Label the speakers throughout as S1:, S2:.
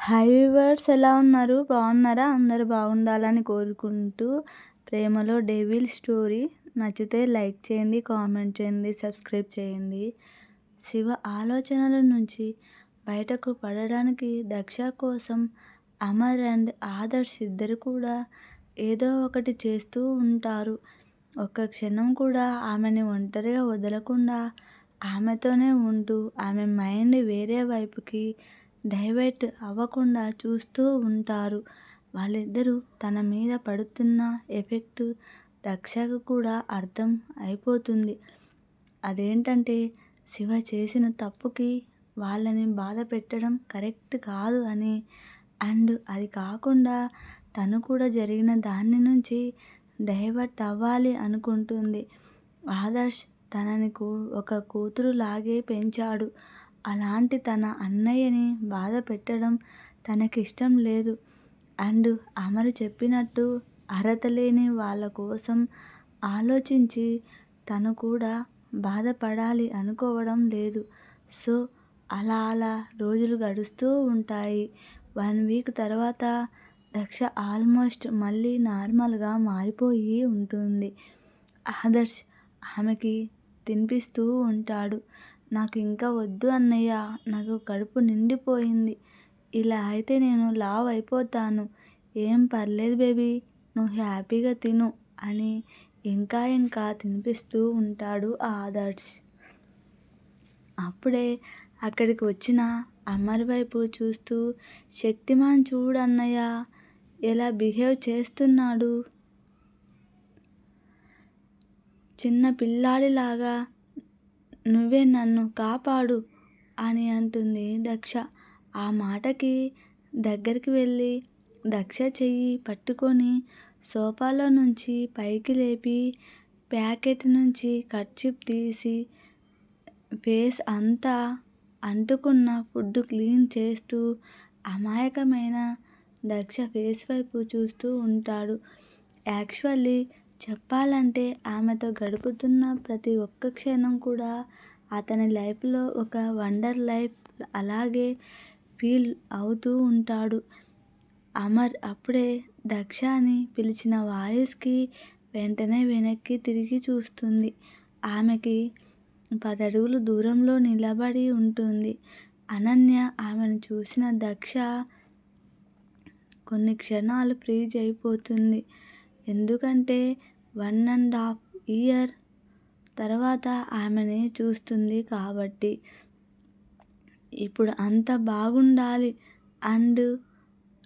S1: Hi viewers, ఎలా ఉన్నారు? బాగున్నారా? అందరూ బాగుండాలని కోరుకుంటూ ప్రేమలో డెవిల్ స్టోరీ నచ్చితే లైక్ చేయండి, కామెంట్ చేయండి, సబ్స్క్రైబ్ చేయండి. శివ ఆలోచనల నుంచి బయటకు పడడానికి దక్ష కోసం అమర్ అండ్ ఆదర్శ్ ఇద్దరు కూడా ఏదో ఒకటి చేస్తూ ఉంటారు. ఒక్క క్షణం కూడా ఆమెని ఒంటరిగా వదలకుండా ఆమెతోనే ఉంటూ ఆమె మైండ్ వేరే వైపుకి డైవర్ట్ అవ్వకుండా చూస్తూ ఉంటారు. వాళ్ళిద్దరూ తన మీద పడుతున్న ఎఫెక్ట్ దక్షకు కూడా అర్థం అయిపోతుంది. అదేంటంటే శివ చేసిన తప్పుకి వాళ్ళని బాధ పెట్టడం కరెక్ట్ కాదు అని, అండ్ అది కాకుండా తను కూడా జరిగిన దాని నుంచి డైవర్ట్ అవ్వాలి అనుకుంటుంది. ఆదర్శ్ తనని ఒక కూతురు లాగే పెంచాడు. అలాంటి తన అన్నయ్యని బాధ పెట్టడం తనకిష్టం లేదు. అండ్ అమరు చెప్పినట్టు అర్హత లేని వాళ్ళ కోసం ఆలోచించి తను కూడా బాధపడాలి అనుకోవడం లేదు. సో అలా అలా రోజులు గడుస్తూ ఉంటాయి. 1 వీక్ తర్వాత దక్ష ఆల్మోస్ట్ మళ్ళీ నార్మల్గా మారిపోయి ఉంటుంది. ఆదర్శ్ ఆమెకి తినిపిస్తూ ఉంటాడు. నాకు ఇంకా వద్దు అన్నయ్య, నాకు కడుపు నిండిపోయింది. ఇలా అయితే నేను లావ్ అయిపోతాను. ఏం పర్లేదు బేబీ, నువ్వు హ్యాపీగా తిను అని ఇంకా ఇంకా తినిపిస్తూ ఉంటాడు ఆదర్శ్. అప్పుడే అక్కడికి వచ్చిన అమర్ వైపు చూస్తూ, శక్తిమాన్ చూడు అన్నయ్య ఎలా బిహేవ్ చేస్తున్నాడు, చిన్న పిల్లాడిలాగా, నువ్వే నన్ను కాపాడు అని అంటుంది దక్ష. ఆ మాటకి దగ్గరికి వెళ్ళి దక్ష చెయ్యి పట్టుకొని సోఫాలో నుంచి పైకి లేపి ప్యాకెట్ నుంచి కర్చీఫ్ తీసి ఫేస్ అంతా అంటుకున్న ఫుడ్ క్లీన్ చేస్తూ అమాయకమైన దక్ష ఫేస్ వైపు చూస్తూ ఉంటాడు. యాక్చువల్లీ చెప్పాలంటే ఆమెతో గడుపుతున్న ప్రతి ఒక్క క్షణం కూడా అతని లైఫ్లో ఒక వండర్ లైఫ్ అలాగే ఫీల్ అవుతూ ఉంటాడు. అమర్ అప్పుడే దక్ష అని పిలిచిన వాయిస్కి వెంటనే వెనక్కి తిరిగి చూస్తుంది. ఆమెకి 10 అడుగులు దూరంలో నిలబడి ఉంటుంది అనన్య. ఆమెను చూసిన దక్ష కొన్ని క్షణాలు ఫ్రీజ్ అయిపోతుంది. ఎందుకంటే 1.5 ఇయర్ తర్వాత ఆమెని చూస్తుంది కాబట్టి. ఇప్పుడు అంత బాగుండాలి. అండ్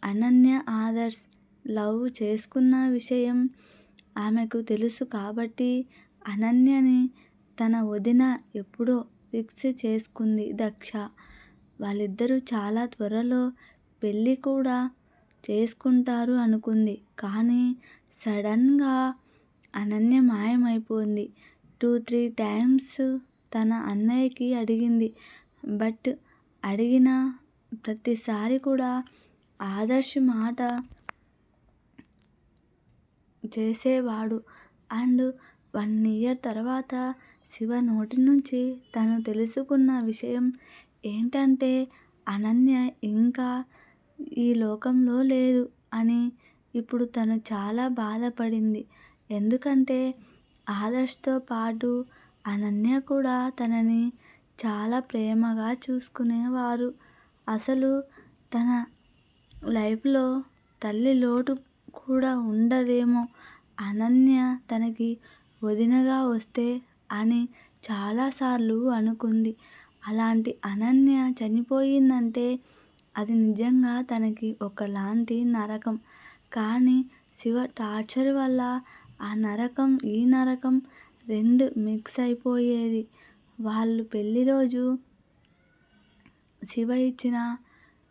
S1: అనన్య ఆదర్శ్ లవ్ చేసుకున్న విషయం ఆమెకు తెలుసు కాబట్టి అనన్యని తన వదిన ఎప్పుడో ఫిక్స్ చేసుకుంది దక్ష. వాళ్ళిద్దరూ చాలా త్వరలో పెళ్ళి కూడా చేసుకుంటారు అనుకుంది. కానీ సడన్గా అనన్య మాయమైపోయింది. 2-3 టైమ్స్ తన అన్నయ్యకి అడిగింది. బట్ అడిగిన ప్రతిసారి కూడా ఆదర్శ్ మాట చేసేవాడు. అండ్ 1 ఇయర్ తర్వాత శివ నోటి నుంచి తను తెలుసుకున్న విషయం ఏంటంటే అనన్య ఇంకా ఈ లోకంలో లేదు అని. ఇప్పుడు తను చాలా బాధపడింది. ఎందుకంటే ఆదర్శ్తో పాటు అనన్య కూడా తనని చాలా ప్రేమగా చూసుకునేవారు. అసలు తన లైఫ్లో తల్లి లోటు కూడా ఉండదేమో అనన్య తనకి వదినగా వస్తే అని చాలాసార్లు అనుకుంది. అలాంటి అనన్య చనిపోయిందంటే అది నిజంగా తనకి ఒకలాంటి నరకం. కానీ శివ టార్చర్ వల్ల ఆ నరకం ఈ నరకం 2 మిక్స్ అయిపోయేది. వాళ్ళు పెళ్లి రోజు శివ ఇచ్చిన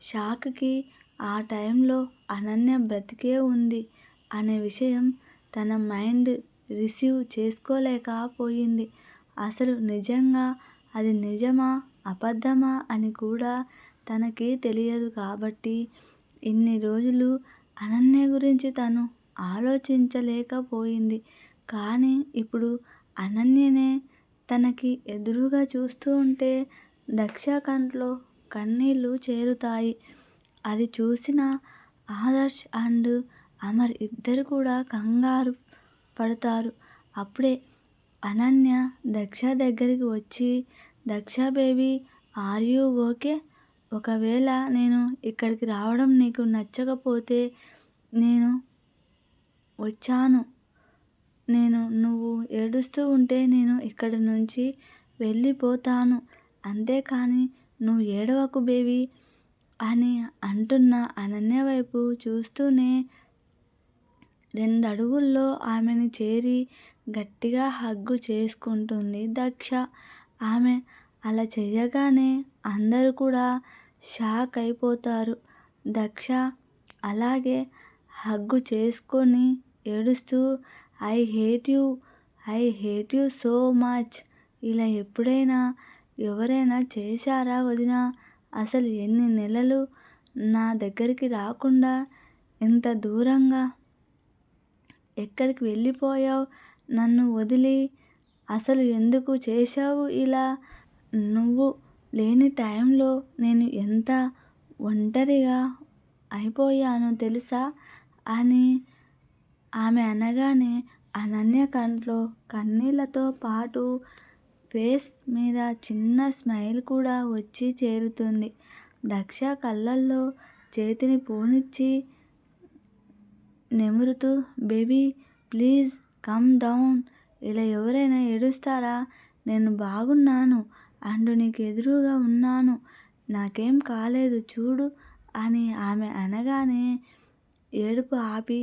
S1: షాక్కి ఆ టైంలో అనన్య బ్రతికే ఉంది అనే విషయం తన మైండ్ రిసీవ్ చేసుకోలేకపోయింది. అసలు నిజంగా అది నిజమా అబద్ధమా అని కూడా తనకి తెలియదు కాబట్టి ఇన్ని రోజులు అనన్య గురించి తను ఆలోచించలేకపోయింది. కానీ ఇప్పుడు అనన్యనే తనకి ఎదురుగా చూస్తూ ఉంటే దక్ష కంట్లో కన్నీళ్ళు చేరుతాయి. అది చూసిన ఆదర్శ్ అండ్ అమర్ ఇద్దరు కూడా కంగారు పడతారు. అప్పుడే అనన్య దక్ష దగ్గరికి వచ్చి, Daksha baby, are you okay? ఒకవేళ నేను ఇక్కడికి రావడం నీకు నచ్చకపోతే నేను వచ్చాను. నువ్వు ఏడుస్తూ ఉంటే నేను ఇక్కడి నుంచి వెళ్ళిపోతాను. అంతేకాని నువ్వు ఏడవకు బేబీ అని అంటున్న అనన్య వైపు చూస్తూనే 2 అడుగుల్లో ఆమెని చేరి గట్టిగా హగ్గు చేసుకుంటుంది దక్ష. ఆమె అలా చెయ్యగానే అందరూ కూడా షాక్ అయిపోతారు. దక్ష అలాగే హగ్గు చేసుకొని ఏడుస్తూ I hate you, I hate you so much. ఇలా ఎప్పుడైనా ఎవరైనా చేశారా వదినా? అసలు ఎన్ని నెలలు నా దగ్గరికి రాకుండా ఇంత దూరంగా ఎక్కడికి వెళ్ళిపోయావు? నన్ను వదిలి అసలు ఎందుకు చేశావు ఇలా? నువ్వు లేని టైంలో నేను ఎంత ఒంటరిగా అయిపోయానో తెలుసా అని ఆమె అనగానే అనన్య కంట్లో కన్నీళ్లతో పాటు ఫేస్ మీద చిన్న స్మైల్ కూడా వచ్చి చేరుతుంది. దక్ష కళ్ళల్లో చేతిని పోనిచ్చి నెమురుతూ బేబీ ప్లీజ్ కమ్ డౌన్. ఇలా ఎవరైనా ఏడుస్తారా? నేను బాగున్నాను అండ్ నీకు ఎదురుగా ఉన్నాను. నాకేం కాలేదు చూడు అని ఆమె అనగానే ఏడుపు ఆపి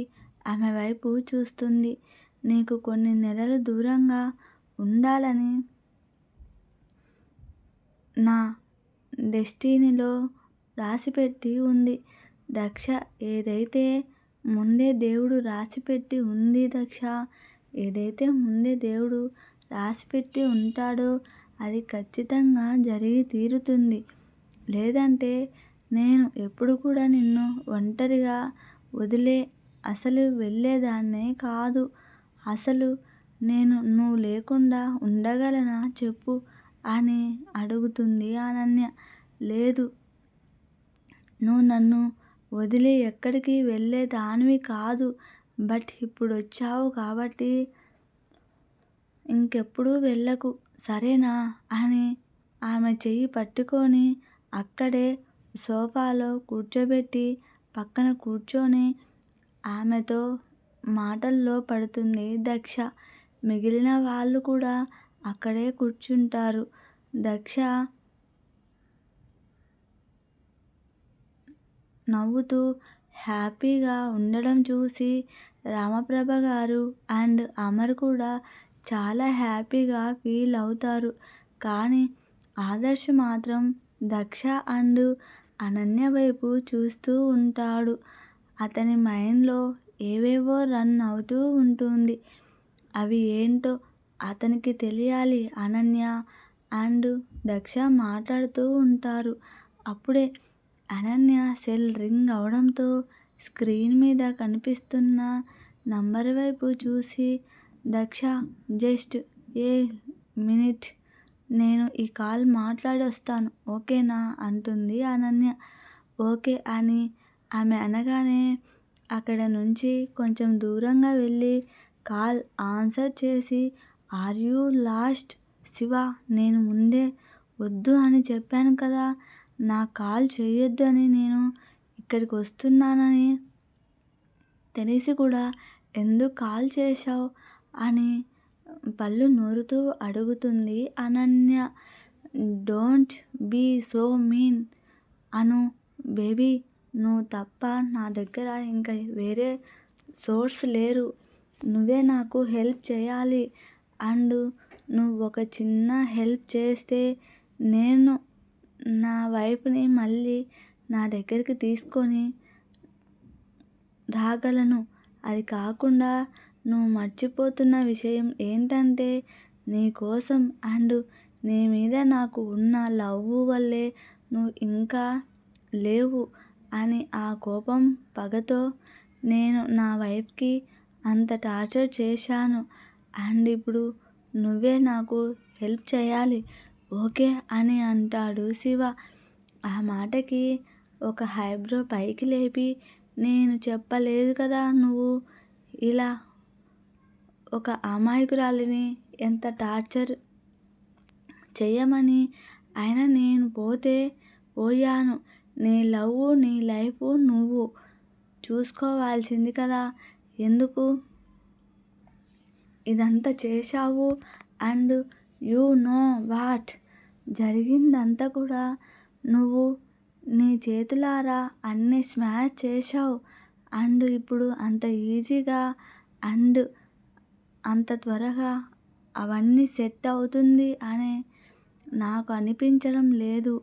S1: ఆమె వైపు చూస్తుంది. నీకు కొన్ని నెలలు దూరంగా ఉండాలని నా డెస్టినీలో రాసిపెట్టి ఉంది దక్ష. ఏదైతే ముందే దేవుడు రాసిపెట్టి ఉంది దక్ష. ఏదైతే ముందే దేవుడు రాసిపెట్టి ఉంటాడో అది ఖచ్చితంగా జరిగి తీరుతుంది. లేదంటే నేను ఎప్పుడు కూడా నిన్ను ఒంటరిగా వదిలే అసలు వెళ్ళేదాన్నే కాదు. అసలు నేను నువ్వు లేకుండా ఉండగలనా చెప్పు అని అడుగుతుంది అనన్య. లేదు, నువ్వు నన్ను వదిలి ఎక్కడికి వెళ్ళేదానివి కాదు. బట్ ఇప్పుడు వచ్చావు కాబట్టి ఇంకెప్పుడు వెళ్ళకు సరేనా అని ఆమె చెయ్యి పట్టుకొని అక్కడే సోఫాలో కూర్చోబెట్టి పక్కన కూర్చొని ఆమెతో మాటల్లో పడుతుంది దక్ష. మిగిలిన వాళ్ళు కూడా అక్కడే కూర్చుంటారు. దక్ష నవ్వుతూ హ్యాపీగా ఉండడం చూసి రామప్రభ గారు అండ్ అమర్ కూడా చాలా హ్యాపీగా ఫీల్ అవుతారు. కానీ ఆదర్శ్ మాత్రం దక్ష అండ్ అనన్య వైపు చూస్తూ ఉంటాడు. అతని మైండ్లో ఏవేవో రన్ అవుతూ ఉంటుంది. అవి ఏంటో అతనికి తెలియాలి. అనన్య అండ్ దక్ష మాట్లాడుతూ ఉంటారు. అప్పుడే అనన్య సెల్ రింగ్ అవడంతో స్క్రీన్ మీద కనిపిస్తున్న నంబర్ వైపు చూసి దక్ష జస్ట్ ఏ మినిట్, నేను ఈ కాల్ మాట్లాడి వస్తాను ఓకేనా అంటుంది అనన్య. ఓకే అని ఆమె అనగానే అక్కడ నుంచి కొంచెం దూరంగా వెళ్ళి కాల్ ఆన్సర్ చేసి ఆర్ యూ లాస్ట్ శివ? నేను ముందే వద్దు అని చెప్పాను కదా, నా కాల్ చేయొద్దు అని. నేను ఇక్కడికి వస్తున్నానని తెలిసి కూడా ఎందుకు కాల్ చేశావు అని పళ్ళు నూరుతూ అడుగుతుంది Ananya. Don't be so mean Anu baby. నువ్వు తప్ప నా దగ్గర ఇంకా వేరే సోర్స్ లేరు. నువ్వే నాకు హెల్ప్ చేయాలి. అండ్ నువ్వు ఒక చిన్న హెల్ప్ చేస్తే నేను నా వైఫ్ని మళ్ళీ నా దగ్గరికి తీసుకొని రాగలను. అది కాకుండా నువ్వు మర్చిపోతున్న విషయం ఏంటంటే నీ కోసం అండ్ నీ మీద నాకు ఉన్న లవ్ వల్లే నువ్వు ఇంకా లేవు అని ఆ కోపం పగతో నేను నా వైఫ్కి అంత టార్చర్ చేశాను. అండ్ ఇప్పుడు నువ్వే నాకు హెల్ప్ చేయాలి ఓకే అని అంటాడు శివ. ఆ మాటకి ఒక ఐబ్రో పైకి లేపి, నేను చెప్పలేదు కదా నువ్వు ఇలా ఒక అమాయకురాలిని ఎంత టార్చర్ చెయ్యమని. అయినా నేను పోతే పోయాను. నీ నీ లైఫ్ నువ్వు చూసుకోవాల్సింది కదా, ఎందుకు ఇదంతా చేశావు? అండ్ యూ నో వాట్, జరిగిందంతా కూడా నువ్వు నీ చేతులారా అన్నీ స్మాష్ చేశావు. అండ్ ఇప్పుడు అంత ఈజీగా అండ్ అంత త్వరగా అవన్నీ సెట్ అవుతుంది అని నాకు అనిపించడం లేదు.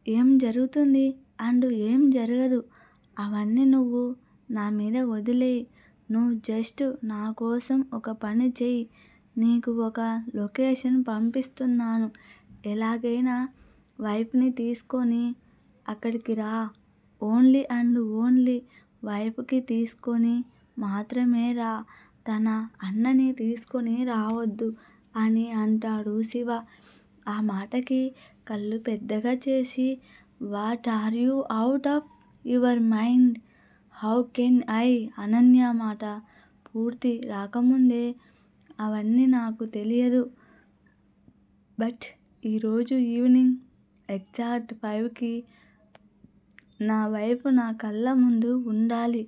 S1: ఏం జరుగుతుంది అండ్ ఏం జరగదు అవన్నీ నువ్వు నా మీద వదిలేయి. నువ్వు జస్ట్ నా కోసం ఒక పని చెయ్యి. నీకు ఒక లొకేషన్ పంపిస్తున్నాను. ఎలాగైనా వైఫ్ని తీసుకొని అక్కడికి రా. ఓన్లీ అండ్ ఓన్లీ వైఫ్కి తీసుకొని మాత్రమే రా. తన అన్నని తీసుకొని రావద్దు అని అంటాడు శివ. ఆ మాటకి కళ్ళు పెద్దగా చేసి, what are you out of your mind? How can I? Ananya మాట పూర్తి రాకముందే, అవన్నీ నాకు తెలియదు. బట్ ఈరోజు ఈవినింగ్ ఎగ్జాక్ట్ 5కి నా వైఫ్ నా కళ్ళ ముందు ఉండాలి.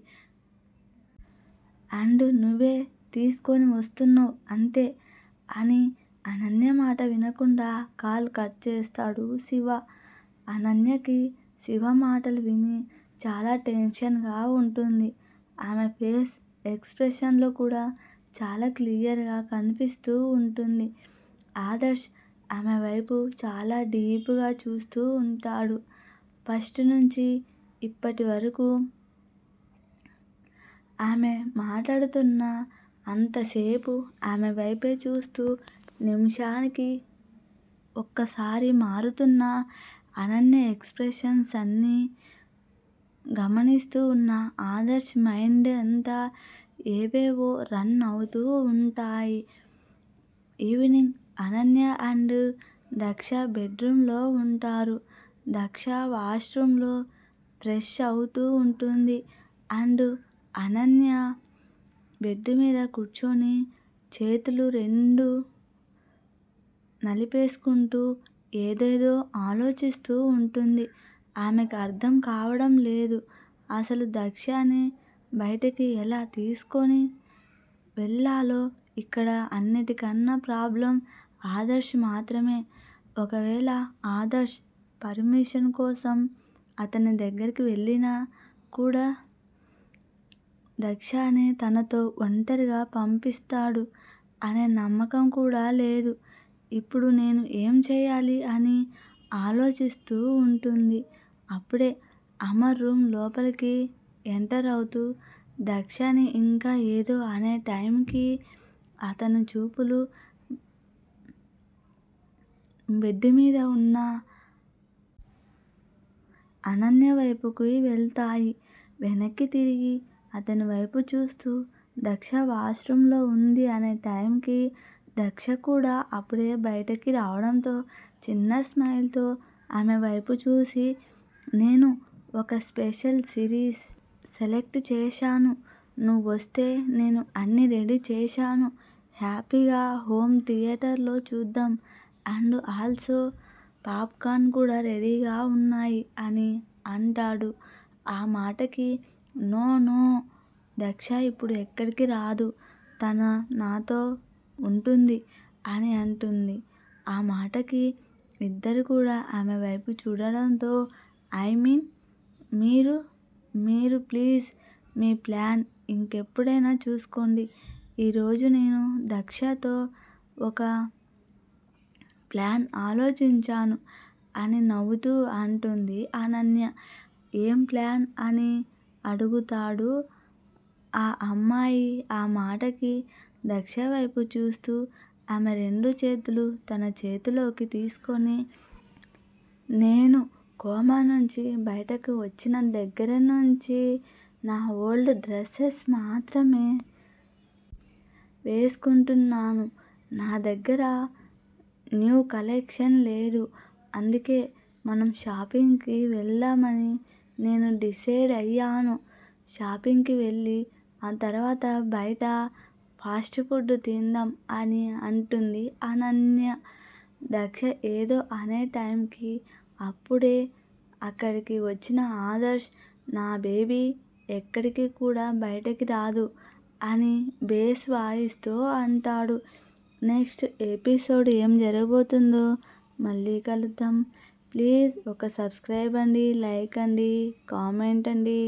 S1: అండ్ నువ్వే తీసుకొని వస్తున్నావు అంతే అని అనన్య మాట వినకుండా కాల్ కట్ చేస్తాడు శివ. అనన్యకి శివ మాటలు విని చాలా టెన్షన్గా ఉంటుంది. ఆమె ఫేస్ ఎక్స్ప్రెషన్లో కూడా చాలా క్లియర్గా కనిపిస్తూ ఉంటుంది. ఆదర్శ్ ఆమె వైపు చాలా డీప్గా చూస్తూ ఉంటాడు. ఫస్ట్ నుంచి ఇప్పటి వరకు ఆమె మాట్లాడుతున్న అంతసేపు ఆమె వైపే చూస్తూ నిమిషానికి ఒక్కసారి మారుతున్న అనన్య ఎక్స్ప్రెషన్స్ అన్నీ గమనిస్తూ ఉన్న ఆదర్శ్ మైండ్ అంతా ఏవేవో రన్ అవుతూ ఉంటాయి. ఈవినింగ్ అనన్య అండ్ దక్ష బెడ్రూమ్లో ఉంటారు. దక్ష వాష్రూమ్లో ఫ్రెష్ అవుతూ ఉంటుంది. అండ్ అనన్య బెడ్ మీద కూర్చొని చేతులు రెండు నలిపేసుకుంటూ ఏదేదో ఆలోచిస్తూ ఉంటుంది. ఆమెకు అర్థం కావడం లేదు అసలు దక్షని బయటకి ఎలా తీసుకొని వెళ్ళాలో. ఇక్కడ అన్నిటికన్నా ప్రాబ్లం ఆదర్శ్ మాత్రమే. ఒకవేళ ఆదర్శ్ పర్మిషన్ కోసం అతని దగ్గరికి వెళ్ళినా కూడా దక్షని తనతో ఒంటరిగా పంపిస్తాడు అనే నమ్మకం కూడా లేదు. ఇప్పుడు నేను ఏం చేయాలి అని ఆలోచిస్తూ ఉంటుంది. అప్పుడే అమర్ రూమ్ లోపలికి ఎంటర్ అవుతూ దక్షని ఇంకా ఏదో అనే టైంకి అతని చూపులు బెడ్ మీద ఉన్న అనన్య వైపుకి వెళ్తాయి. వెనక్కి తిరిగి అతని వైపు చూస్తూ దక్ష వాష్రూమ్లో ఉంది అనే టైంకి దక్ష కూడా అప్పుడే బయటకి రావడంతో చిన్న స్మైల్తో ఆమె వైపు చూసి, నేను ఒక స్పెషల్ సిరీస్ సెలెక్ట్ చేశాను. నువ్వు వస్తే నేను అన్నీ రెడీ చేశాను. హ్యాపీగా హోమ్ థియేటర్లో చూద్దాం. అండ్ ఆల్సో పాప్కార్న్ కూడా రెడీగా ఉన్నాయి అని అంటాడు. ఆ మాటకి నో నో, దక్ష ఇప్పుడు ఎక్కడికి రాదు, తన నాతో ఉంటుంది అని అంటుంది. ఆ మాటకి ఇద్దరు కూడా ఆమె వైపు చూడడంతో, ఐ మీన్ మీరు ప్లీజ్ మీ ప్లాన్ ఇంకెప్పుడైనా చూసుకోండి. ఈరోజు నేను దక్షతో ఒక ప్లాన్ ఆలోచించాను అని నవ్వుతూ అంటుంది అనన్య. ఏం ప్లాన్ అని అడుగుతాడు ఆ అమ్మాయి. ఆ మాటకి దక్ష వైపు చూస్తూ ఆమె రెండు చేతులు తన చేతిలోకి తీసుకొని, నేను కోమా నుంచి బయటకు వచ్చిన దగ్గర నుంచి నా ఓల్డ్ డ్రెస్సెస్ మాత్రమే వేసుకుంటున్నాను. నా దగ్గర న్యూ కలెక్షన్ లేదు. అందుకే మనం షాపింగ్కి వెళ్దామని నేను డిసైడ్ అయ్యాను. షాపింగ్కి వెళ్ళి ఆ తర్వాత బయట ఫాస్ట్ ఫుడ్ తిందాం అని అంటుంది అనన్య. దక్ష ఏదో అనే టైంకి అప్పుడే అక్కడికి వచ్చిన ఆదర్శ్, నా బేబీ ఎక్కడికి కూడా బయటకి రాదు అని బేస్ వాయిస్తో అంటాడు. నెక్స్ట్ ఎపిసోడ్ ఏం జరగబోతుందో మళ్ళీ కలుద్దాం. ప్లీజ్ ఒక సబ్స్క్రైబ్ అండి, లైక్ అండి, కామెంట్ అండి.